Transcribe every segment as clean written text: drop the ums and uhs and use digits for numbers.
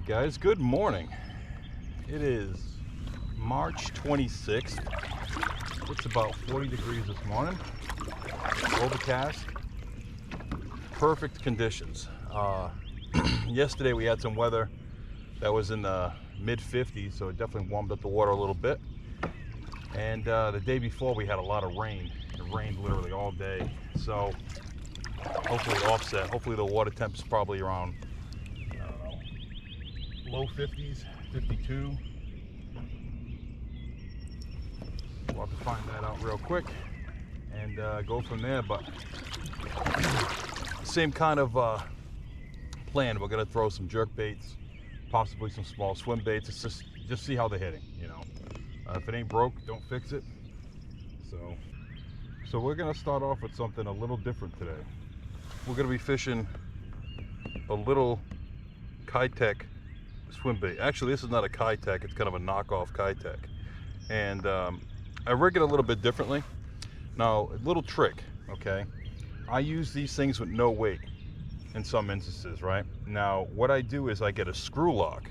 Alright guys, good morning. It is March 26th. It's about 40 degrees this morning. Overcast. Perfect conditions. Yesterday we had some weather that was in the mid 50s, so it definitely warmed up the water a little bit. And the day before we had a lot of rain. It rained literally all day. So hopefully it offset. Hopefully the water temp is probably around, I don't know, low 50s, 52. We'll have to find that out real quick and go from there. But same kind of plan. We're gonna throw some jerk baits, possibly some small swim baits. It's just see how they're hitting, you know. If it ain't broke, don't fix it. So we're gonna start off with something a little different today. We're gonna be fishing a little Kitech swim bait. Actually, this is not a Kitech, it's kind of a knockoff Kitech. And I rig it a little bit differently. Now, a little trick, okay? I use these things with no weight in some instances, right? Now, what I do is I get a screw lock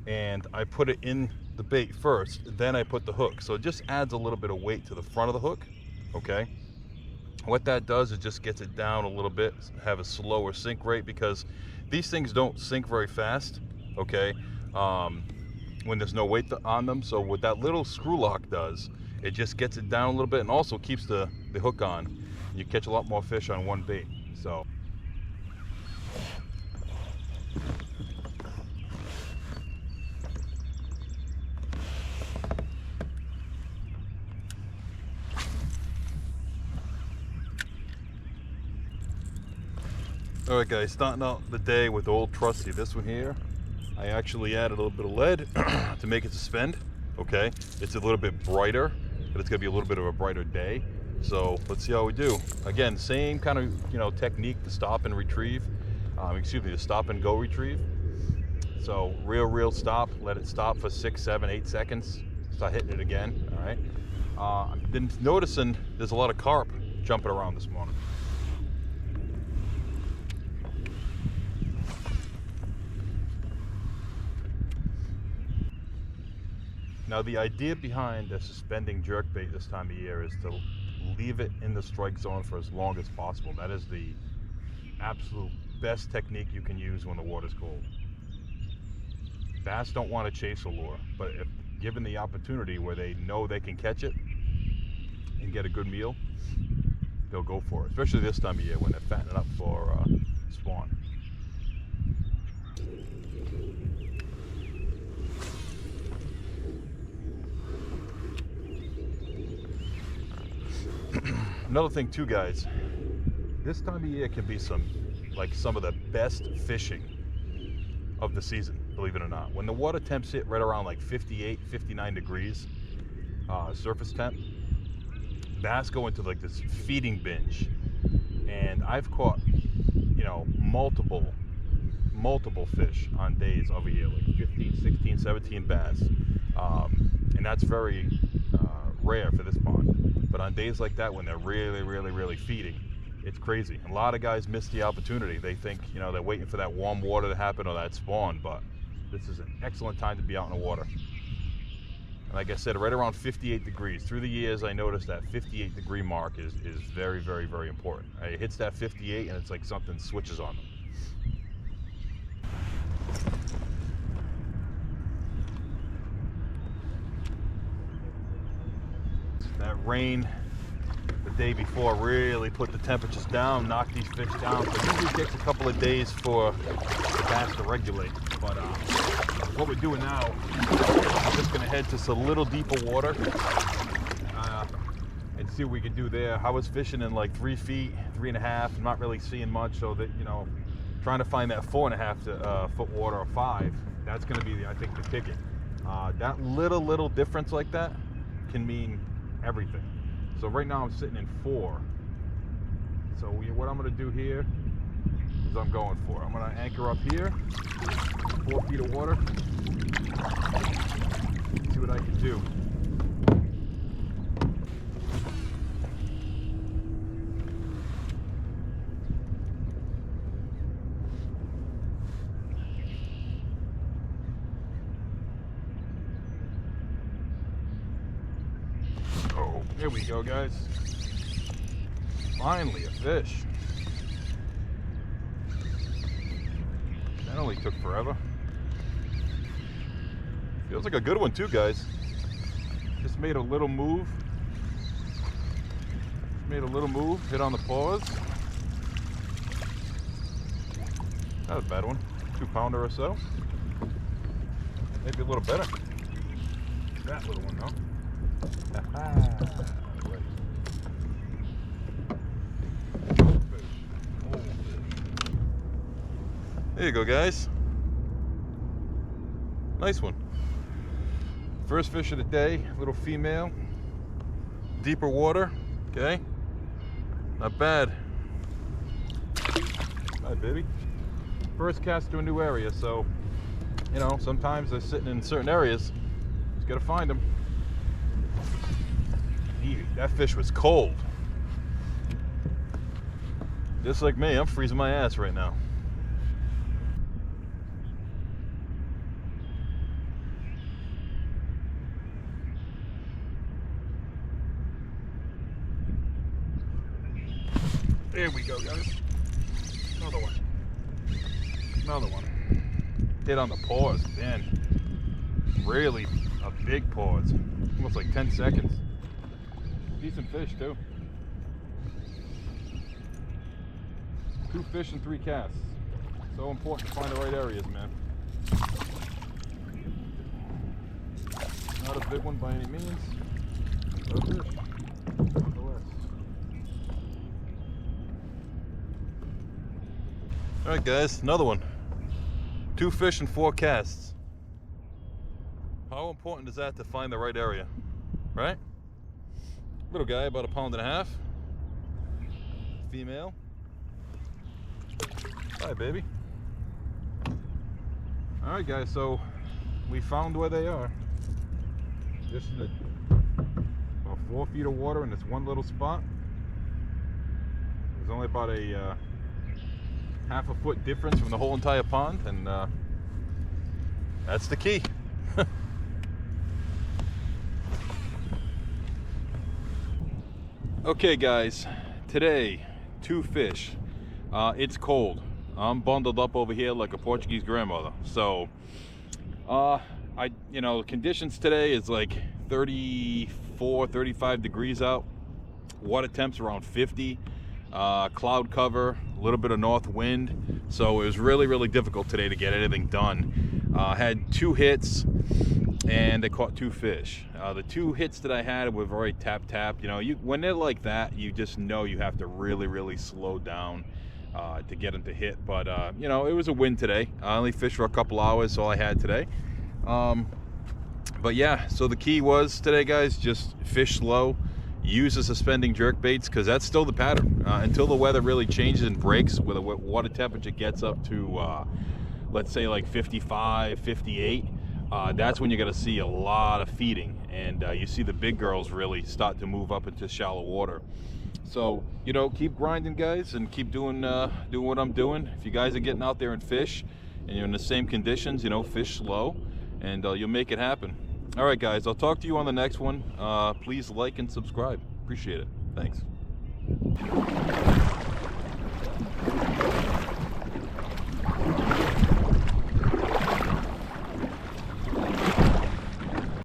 and I put it in the bait first, then I put the hook. So it just adds a little bit of weight to the front of the hook, okay? What that does is just gets it down a little bit, have a slower sink rate, because these things don't sink very fast, okay, when there's no weight on them. So what that little screw lock does, it just gets it down a little bit and also keeps the hook on. You catch a lot more fish on one bait. So all right guys, starting out the day with old trusty, this one here, I actually added a little bit of lead to make it suspend, okay? It's a little bit brighter, but it's gonna be a little bit of a brighter day. So let's see how we do. Again, same kind of, you know, technique to stop and retrieve, to stop and go retrieve. So real stop, let it stop for 6, 7, 8 seconds, start hitting it again, all right? I've been noticing there's a lot of carp jumping around this morning. Now, the idea behind the suspending jerkbait this time of year is to leave it in the strike zone for as long as possible. That is the absolute best technique you can use when the water's cold. Bass don't want to chase a lure, but if given the opportunity where they know they can catch it and get a good meal, they'll go for it, especially this time of year when they're fattening up for spawn. Another thing too, guys, this time of year can be some of the best fishing of the season, believe it or not. When the water temps hit right around like 58, 59 degrees surface temp, bass go into like this feeding binge. And I've caught, you know, multiple fish on days over here, like 15, 16, 17 bass. And that's very rare for this pond. But on days like that, when they're really feeding, it's crazy. A lot of guys miss the opportunity. They think, you know, they're waiting for that warm water to happen or that spawn, but this is an excellent time to be out in the water. And like I said, right around 58 degrees. Through the years, I noticed that 58 degree mark is very important. It hits that 58 and it's like something switches on them. That rain the day before really put the temperatures down, knocked these fish down. So it usually takes a couple of days for the bass to regulate. But what we're doing now, I'm just gonna head to some little deeper water and see what we can do there. I was fishing in like 3 feet, 3.5, not really seeing much. So that, you know, trying to find that 4.5 foot water or 5, that's gonna be, I think, the ticket. That little difference like that can mean everything. So right now I'm sitting in 4. So what I'm going to do here is I'm going for it. I'm going to anchor up here, 4 feet of water, see what I can do. Here we go, guys. Finally a fish. That only took forever. Feels like a good one too, guys. Just made a little move. Hit on the paws. Not a bad one. 2-pounder or so. Maybe a little better. That little one, though. There you go, guys. Nice one. First fish of the day, little female. Deeper water, okay? Not bad. Hi, baby. First cast to a new area, so, you know, sometimes they're sitting in certain areas. Just gotta find them. That fish was cold. Just like me, I'm freezing my ass right now. There we go, guys. Another one. Another one. Hit on the paws, man. Really a big pause. Almost like 10 seconds. Decent fish, too. 2 fish and 3 casts. So important to find the right areas, man. Not a big one by any means, but a fish, nonetheless. Alright guys, another one. 2 fish and 4 casts. How important is that to find the right area, right? Little guy, about 1.5 pounds. Female. Hi, baby. Alright guys, so we found where they are. Just in about 4 feet of water in this one little spot. There's only about a half a foot difference from the whole entire pond, and that's the key. Okay guys, today 2 fish. It's cold. I'm bundled up over here like a Portuguese grandmother. So you know, the conditions today is like 34, 35 degrees out. Water temps around 50. Cloud cover, a little bit of north wind, so it was really difficult today to get anything done. Had 2 hits and I caught 2 fish. The 2 hits that I had were very tap. You know, when they're like that, you just know you have to really slow down to get them to hit. But you know, it was a win today. I only fished for a couple hours, so all I had today. But yeah, so the key was today, guys, just fish slow. Use the suspending jerk baits, because that's still the pattern until the weather really changes and breaks, where the water temperature gets up to let's say like 55, 58. That's when you're going to see a lot of feeding, and you see the big girls really start to move up into shallow water. So, you know, keep grinding, guys, and keep doing what I'm doing. If you guys are getting out there and fish and you're in the same conditions, you know, fish slow, and you'll make it happen. All right, guys, I'll talk to you on the next one. Please like and subscribe. Appreciate it. Thanks.